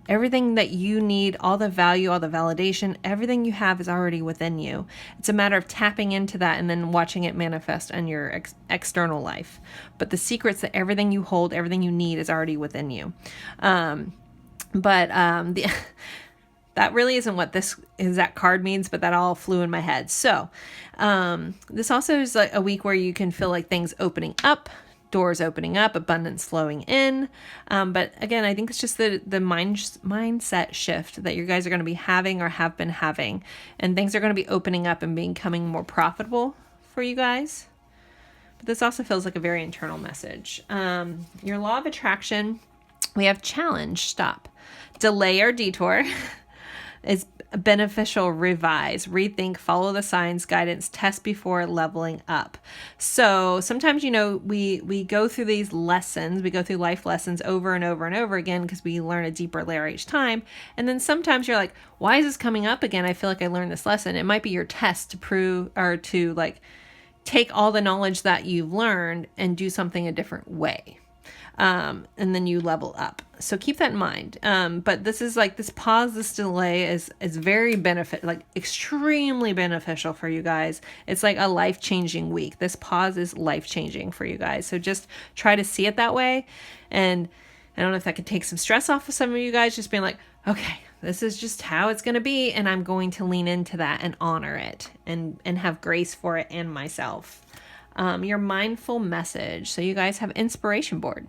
Everything that you need, all the value, all the validation, everything you have is already within you. It's a matter of tapping into that and then watching it manifest in your external life. But the secret's that everything you hold, everything you need is already within you. That really isn't what this exact card means, but that all flew in my head. So this also is like a week where you can feel like things opening up, doors opening up, abundance flowing in. But again, I think it's just the mindset shift that you guys are going to be having or have been having, and things are going to be opening up and becoming more profitable for you guys. But this also feels like a very internal message. Your law of attraction, we have challenge, stop, delay or detour is beneficial, revise, rethink, follow the signs, guidance, test before leveling up. So sometimes, we go through these lessons, we go through life lessons over and over and over again because we learn a deeper layer each time. And then sometimes you're like, why is this coming up again? I feel like I learned this lesson. It might be your test to prove or to like take all the knowledge that you've learned and do something a different way. And then you level up. So keep that in mind. But this is like this pause, this delay is very extremely beneficial for you guys. It's like a life-changing week. This pause is life-changing for you guys. So just try to see it that way. And I don't know if that could take some stress off of some of you guys, just being like, okay, this is just how it's going to be, and I'm going to lean into that and honor it and have grace for it and myself. Your mindful message. So you guys have inspiration board.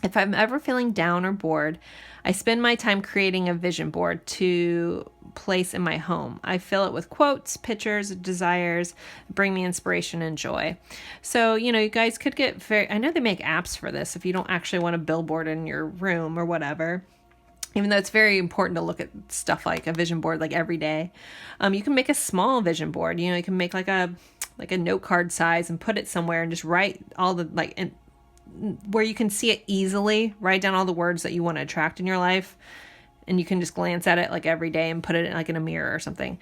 If I'm ever feeling down or bored, I spend my time creating a vision board to place in my home. I fill it with quotes, pictures, desires, bring me inspiration and joy. So, you know, you guys could get I know they make apps for this if you don't actually want a billboard in your room or whatever. Even though it's very important to look at stuff like a vision board like every day. You can make a small vision board. You know, you can make like a note card size and put it somewhere and just write all the where you can see it easily. Write down all the words that you want to attract in your life, and you can just glance at it like every day and put it in a mirror or something.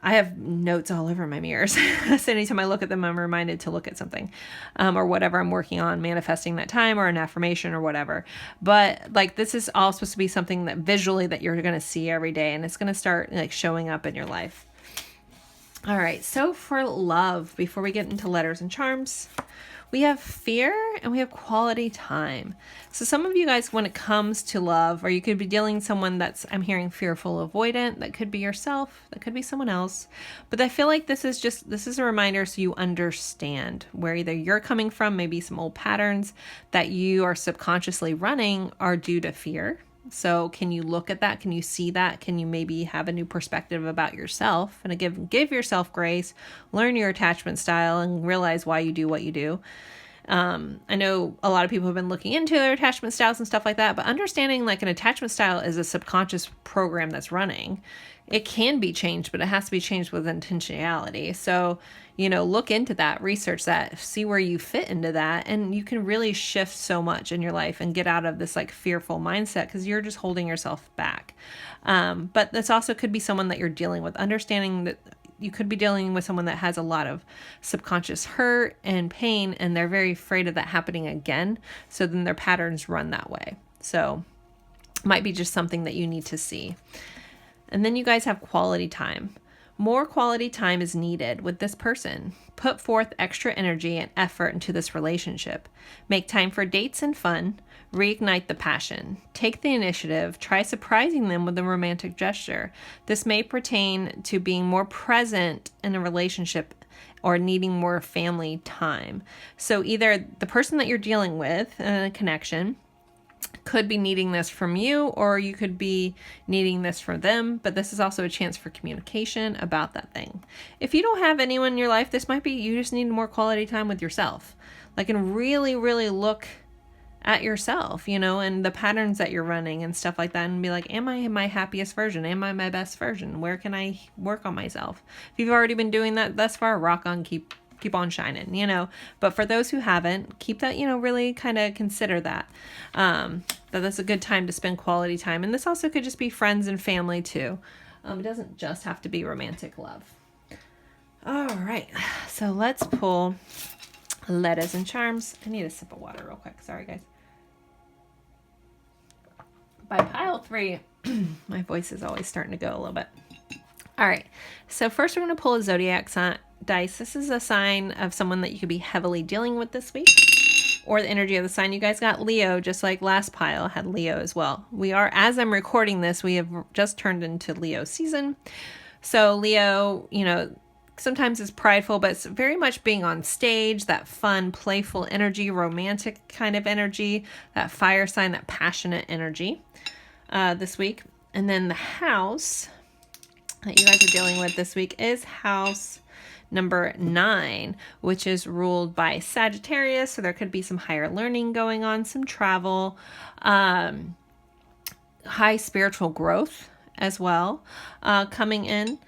I have notes all over my mirrors. So anytime I look at them, I'm reminded to look at something, or whatever I'm working on, manifesting that time or an affirmation or whatever. But like, this is all supposed to be something that visually that you're going to see every day, and it's going to start like showing up in your life. All right. So for love, before we get into letters and charms, we have fear and we have quality time. So some of you guys, when it comes to love, or you could be dealing with someone that's, I'm hearing fearful, avoidant. That could be yourself. That could be someone else. But I feel like this is a reminder so you understand where either you're coming from, maybe some old patterns that you are subconsciously running are due to fear. So can you look at that? Can you see that? Can you maybe have a new perspective about yourself and give yourself grace, learn your attachment style, and realize why you do what you do? I know a lot of people have been looking into their attachment styles and stuff like that, but understanding like an attachment style is a subconscious program that's running. It can be changed, but it has to be changed with intentionality. So, you know, look into that, research that, see where you fit into that, and you can really shift so much in your life and get out of this like fearful mindset because you're just holding yourself back. But this also could be someone that you're dealing with, understanding that you could be dealing with someone that has a lot of subconscious hurt and pain, and they're very afraid of that happening again. So then their patterns run that way. So it might be just something that you need to see. And then you guys have quality time. More quality time is needed with this person. Put forth extra energy and effort into this relationship. Make time for dates and fun. Reignite the passion. Take the initiative. Try surprising them with a romantic gesture. This may pertain to being more present in a relationship or needing more family time. So either the person that you're dealing with in a connection could be needing this from you, or you could be needing this from them, but this is also a chance for communication about that thing. If you don't have anyone in your life, this might be you just need more quality time with yourself. Like, and really, really look at yourself, you know, and the patterns that you're running and stuff like that, and be like, am I my happiest version? Am I my best version? Where can I work on myself? If you've already been doing that thus far, rock on, keep on shining, you know. But for those who haven't, keep that, you know, really kind of consider that that's a good time to spend quality time. And this also could just be friends and family too. It doesn't just have to be romantic love. All right, so let's pull letters and charms. I need a sip of water real quick. Sorry, guys. By pile 3, my voice is always starting to go a little bit. All right, so first we're going to pull a zodiac sign dice. This is a sign of someone that you could be heavily dealing with this week, or the energy of the sign. You guys got Leo, just like last pile had Leo as well. We are, as I'm recording this, we have just turned into Leo season. So Leo, you know, sometimes is prideful, but it's very much being on stage, that fun, playful energy, romantic kind of energy, that fire sign, that passionate energy this week. And then the house that you guys are dealing with this week is house number 9, which is ruled by Sagittarius. So there could be some higher learning going on, some travel, high spiritual growth as well, coming in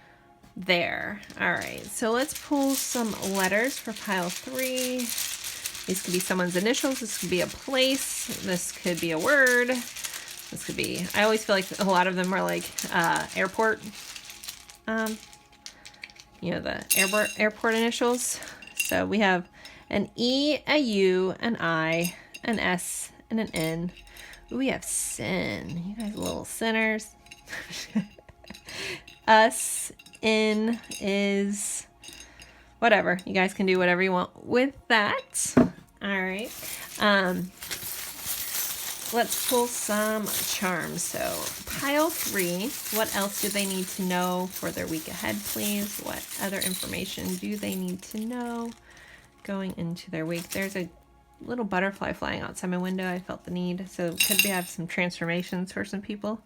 there. All right, so let's pull some letters for pile 3. These could be someone's initials. This could be a place. This could be a word. This could be, I always feel like a lot of them are like airport, you know, the airport initials. So we have an E, a U, an I, an S, and an N. Ooh, we have sin. You guys are little sinners. Us, in, is, whatever. You guys can do whatever you want with that. All right. let's pull some charms. So pile 3, what else do they need to know for their week ahead, please? What other information do they need to know going into their week? There's a little butterfly flying outside my window. I felt the need. So could we have some transformations for some people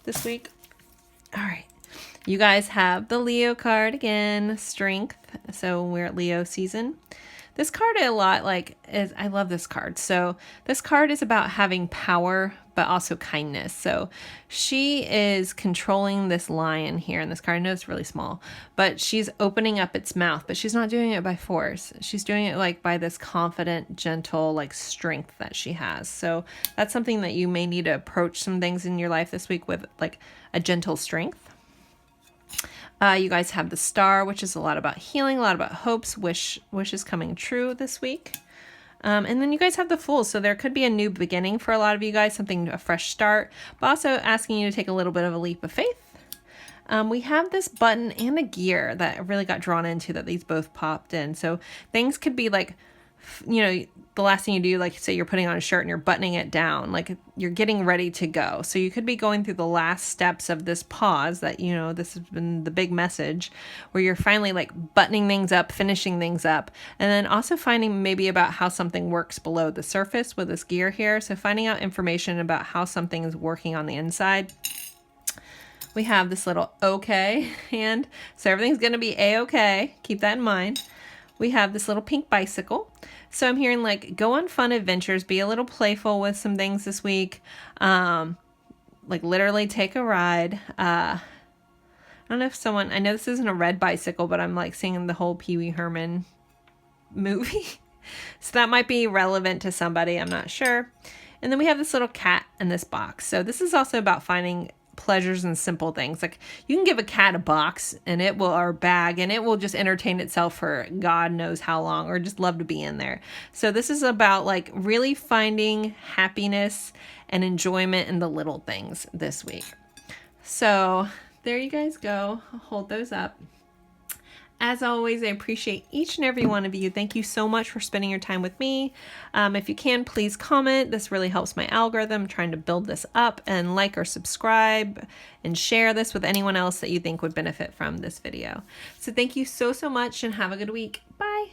this week? All right. You guys have the Leo card again, strength. So we're at Leo season. This card I love this card. So this card is about having power, but also kindness. So she is controlling this lion here in this card. I know it's really small, but she's opening up its mouth, but she's not doing it by force. She's doing it like by this confident, gentle, like strength that she has. So that's something that you may need to approach some things in your life this week with, like a gentle strength. You guys have the Star, which is a lot about healing, a lot about hopes, wishes coming true this week. And then you guys have the Fool. So there could be a new beginning for a lot of you guys, a fresh start, but also asking you to take a little bit of a leap of faith. We have this button and a gear that I really got drawn into, that these both popped in. So things could be like, you know, the last thing you do, like say you're putting on a shirt and you're buttoning it down, like you're getting ready to go. So you could be going through the last steps of this pause that, you know, this has been the big message where you're finally like buttoning things up, finishing things up, and then also finding maybe about how something works below the surface with this gear here. So finding out information about how something is working on the inside. We have this little okay hand. So everything's going to be a-okay. Keep that in mind. We have this little pink bicycle. So I'm hearing like go on fun adventures, be a little playful with some things this week. Like literally take a ride. I don't know if I know this isn't a red bicycle, but I'm like seeing the whole Pee Wee Herman movie. So that might be relevant to somebody. I'm not sure. And then we have this little cat in this box. So this is also about finding pleasures and simple things. Like you can give a cat a box and it will, or a bag, and it will just entertain itself for God knows how long, or just love to be in there. So this is about like really finding happiness and enjoyment in the little things this week. So there you guys go. I'll hold those up. As always, I appreciate each and every one of you. Thank you so much for spending your time with me. If you can, please comment. This really helps my algorithm. I'm trying to build this up, and like or subscribe and share this with anyone else that you think would benefit from this video. So thank you so much, and have a good week. Bye.